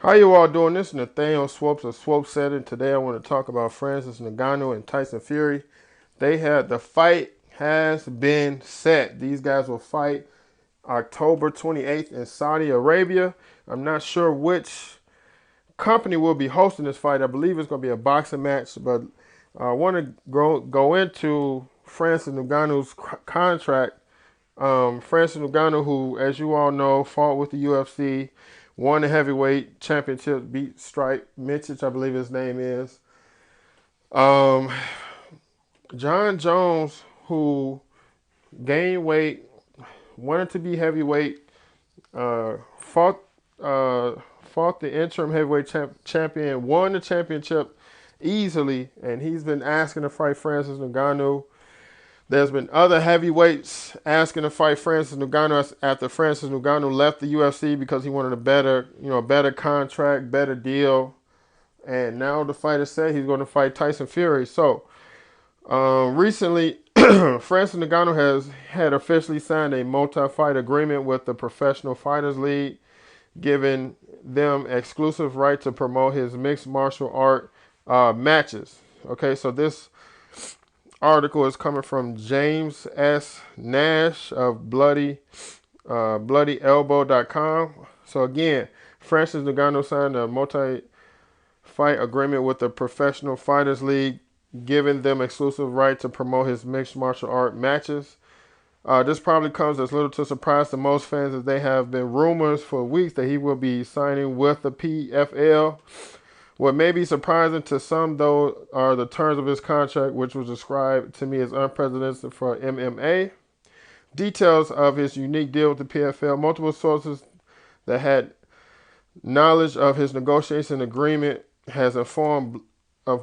How you all doing? This is Nathaniel Swopes of Swope Setting. Today I want to talk about Francis Ngannou and Tyson Fury. The fight has been set. These guys will fight October 28th in Saudi Arabia. I'm not sure which company will be hosting this fight. I believe it's going to be a boxing match, but I want to go into Francis Ngannou's contract. Francis Ngannou, who, as you all know, fought with the UFC, won the heavyweight championship, beat Stripe Mincic, I believe his name is. Um, John Jones, who gained weight, wanted to be heavyweight, uh, fought fought the interim heavyweight champion, won the championship easily, and he's been asking to fight Francis Ngannou. There's been other heavyweights asking to fight Francis Ngannou after Francis Ngannou left the UFC because he wanted a better contract, better deal, and now the fighter said he's going to fight Tyson Fury. So recently, Francis Ngannou had officially signed a multi-fight agreement with the Professional Fighters League, giving them exclusive right to promote his mixed martial art matches. Okay, so this article is coming from James S. Nash of bloodyelbow.com. So again, Francis Ngannou signed a multi-fight agreement with the Professional Fighters League, giving them exclusive right to promote his mixed martial art matches. This probably comes as little to surprise to most fans, as they have been rumors for weeks that he will be signing with the PFL. What may be surprising to some, though, are the terms of his contract, which was described to me as unprecedented for MMA. Details of his unique deal with the PFL. Multiple sources that had knowledge of his negotiation agreement has informed the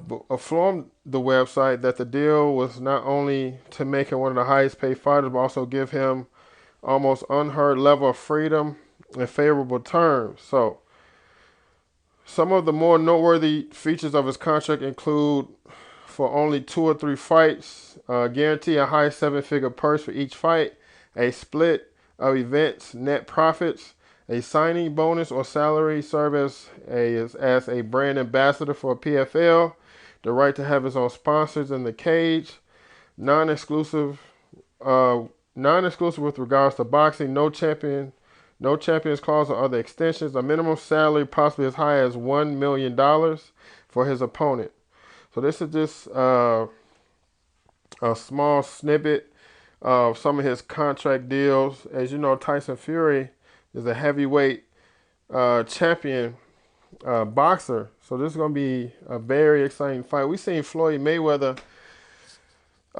website that the deal was not only to make him one of the highest paid fighters, but also give him almost unheard level of freedom and favorable terms. So, some of the more noteworthy features of his contract include, for only 2 or 3 fights, guarantee a high 7-figure purse for each fight, a split of events net profits, a signing bonus or salary, serve as a brand ambassador for PFL, the right to have his own sponsors in the cage, non-exclusive with regards to boxing, no champions clause or other extensions, a minimum salary possibly as high as $1 million for his opponent. So this is just a small snippet of some of his contract deals. As you know, Tyson Fury is a heavyweight champion boxer. So this is going to be a very exciting fight. We've seen Floyd Mayweather.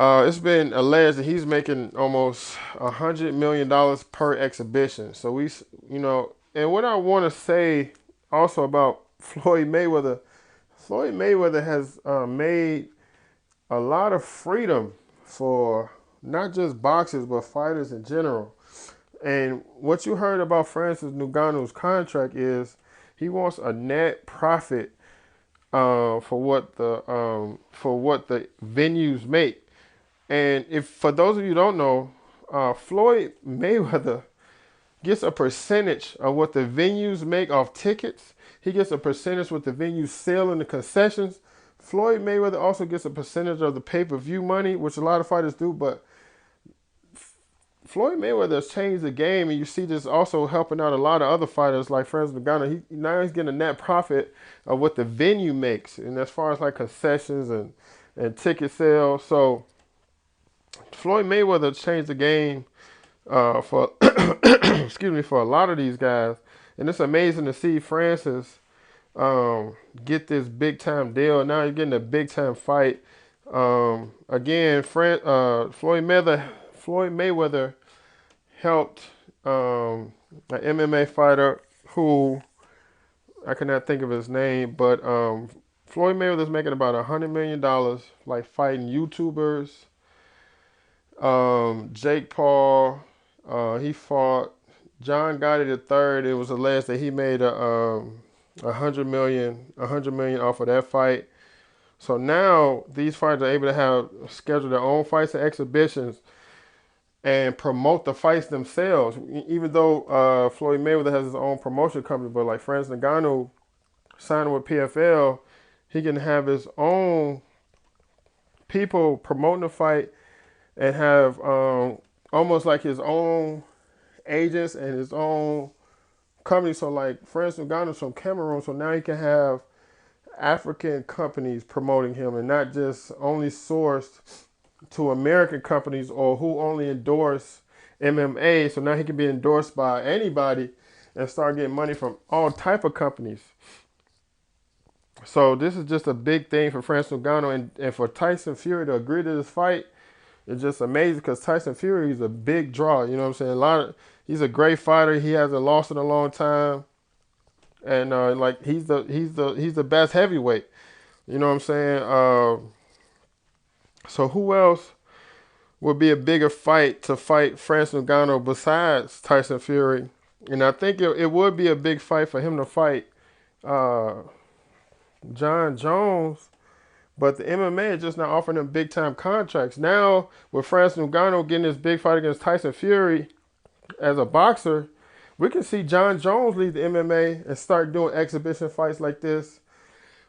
It's been alleged that he's making almost $100 million per exhibition. So and what I want to say also about Floyd Mayweather has made a lot of freedom for not just boxers, but fighters in general. And what you heard about Francis Ngannou's contract is he wants a net profit for what the venues make. And if, for those of you who don't know, Floyd Mayweather gets a percentage of what the venues make off tickets. He gets a percentage what the venues sell in the concessions. Floyd Mayweather also gets a percentage of the pay-per-view money, which a lot of fighters do. But Floyd Mayweather has changed the game, and you see this also helping out a lot of other fighters like Francis Ngannou. Now he's getting a net profit of what the venue makes, and as far as like concessions and ticket sales. So Floyd Mayweather changed the game for for a lot of these guys, and it's amazing to see Francis get this big time deal. Now you're getting a big time fight. Again, Floyd Mayweather helped an MMA fighter who I cannot think of his name, but Floyd Mayweather's making about $100 million, like fighting YouTubers. Jake Paul, he fought John Gotti III. It was alleged that he made $100 million off of that fight. So now these fighters are able to have schedule their own fights and exhibitions and promote the fights themselves. Even though Floyd Mayweather has his own promotion company, but like Francis Ngannou signing with PFL, he can have his own people promoting the fight and have almost like his own agents and his own company. So like Francis Ngannou from Cameroon, so now he can have African companies promoting him and not just only sourced to American companies or who only endorse MMA. So now he can be endorsed by anybody and start getting money from all type of companies. So this is just a big thing for Francis Ngannou, and for Tyson Fury to agree to this fight. It's just amazing because Tyson Fury is a big draw. You know what I'm saying? He's a great fighter. He hasn't lost in a long time, and like he's the best heavyweight. You know what I'm saying? So who else would be a bigger fight to fight Francis Ngannou besides Tyson Fury? And I think it would be a big fight for him to fight John Jones. But the MMA is just not offering them big time contracts. Now, with Francis Ngannou getting this big fight against Tyson Fury as a boxer, we can see John Jones leave the MMA and start doing exhibition fights like this,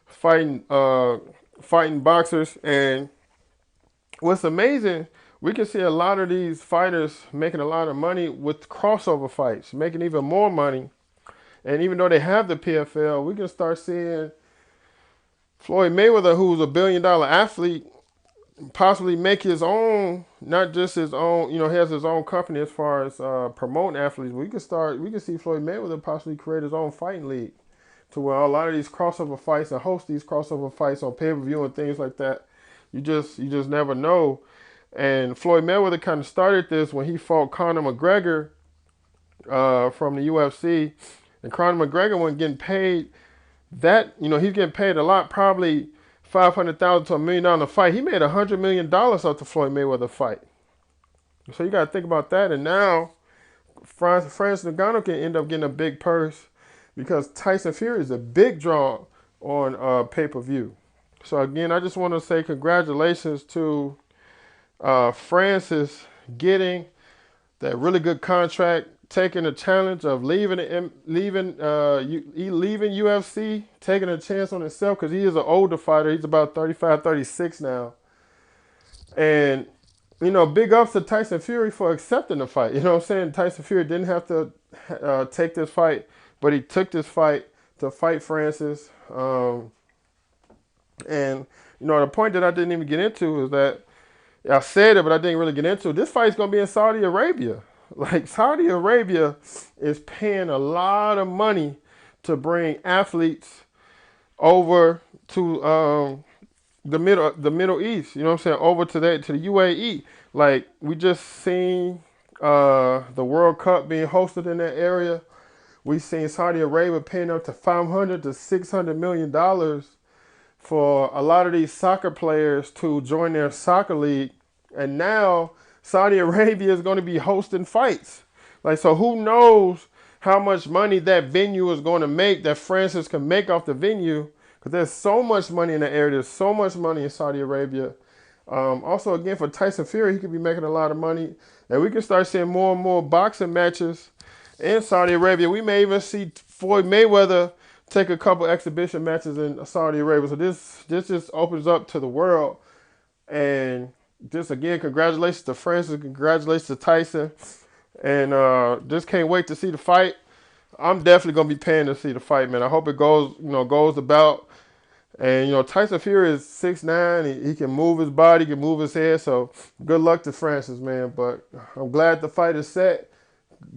fighting boxers. And what's amazing, we can see a lot of these fighters making a lot of money with crossover fights, making even more money. And even though they have the PFL, we can start seeing Floyd Mayweather, who's a $1 billion athlete, possibly make his own, not just his own, he has his own company as far as promoting athletes. We can see Floyd Mayweather possibly create his own fighting league to where a lot of these crossover fights and host these crossover fights on pay-per-view and things like that. You just never know. And Floyd Mayweather kind of started this when he fought Conor McGregor from the UFC. And Conor McGregor wasn't getting paid he's getting paid a lot, probably $500,000 to $1 million a fight. He made $100 million off the Floyd Mayweather fight. So you got to think about that. And now Francis Ngannou can end up getting a big purse because Tyson Fury is a big draw on pay-per-view. So again, I just want to say congratulations to Francis getting that really good contract, taking the challenge of leaving UFC, taking a chance on himself because he is an older fighter. He's about 35, 36 now. And, big ups to Tyson Fury for accepting the fight. You know what I'm saying? Tyson Fury didn't have to take this fight, but he took this fight to fight Francis. And, the point that I didn't even get into is that I said it, but I didn't really get into it. This fight's going to be in Saudi Arabia. Like, Saudi Arabia is paying a lot of money to bring athletes over to the Middle East. You know what I'm saying? Over to the UAE. Like, we just seen the World Cup being hosted in that area. We seen Saudi Arabia paying up to $500 to $600 million for a lot of these soccer players to join their soccer league. And now Saudi Arabia is going to be hosting fights. Like, so who knows how much money that venue is going to make, that Francis can make off the venue, because there's so much money in the area. There's so much money in Saudi Arabia. Also, again, for Tyson Fury, he could be making a lot of money. And we can start seeing more and more boxing matches in Saudi Arabia. We may even see Floyd Mayweather take a couple exhibition matches in Saudi Arabia. So this just opens up to the world. And just again, congratulations to Francis, congratulations to Tyson, and just can't wait to see the fight. I'm definitely gonna be paying to see the fight, man. I hope it goes about. And Tyson Fury is 6'9". He can move his body, can move his head. So good luck to Francis, man. But I'm glad the fight is set.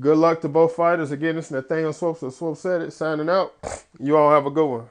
Good luck to both fighters. Again, this is Nathaniel Swope. So Swope said it. Signing out. You all have a good one.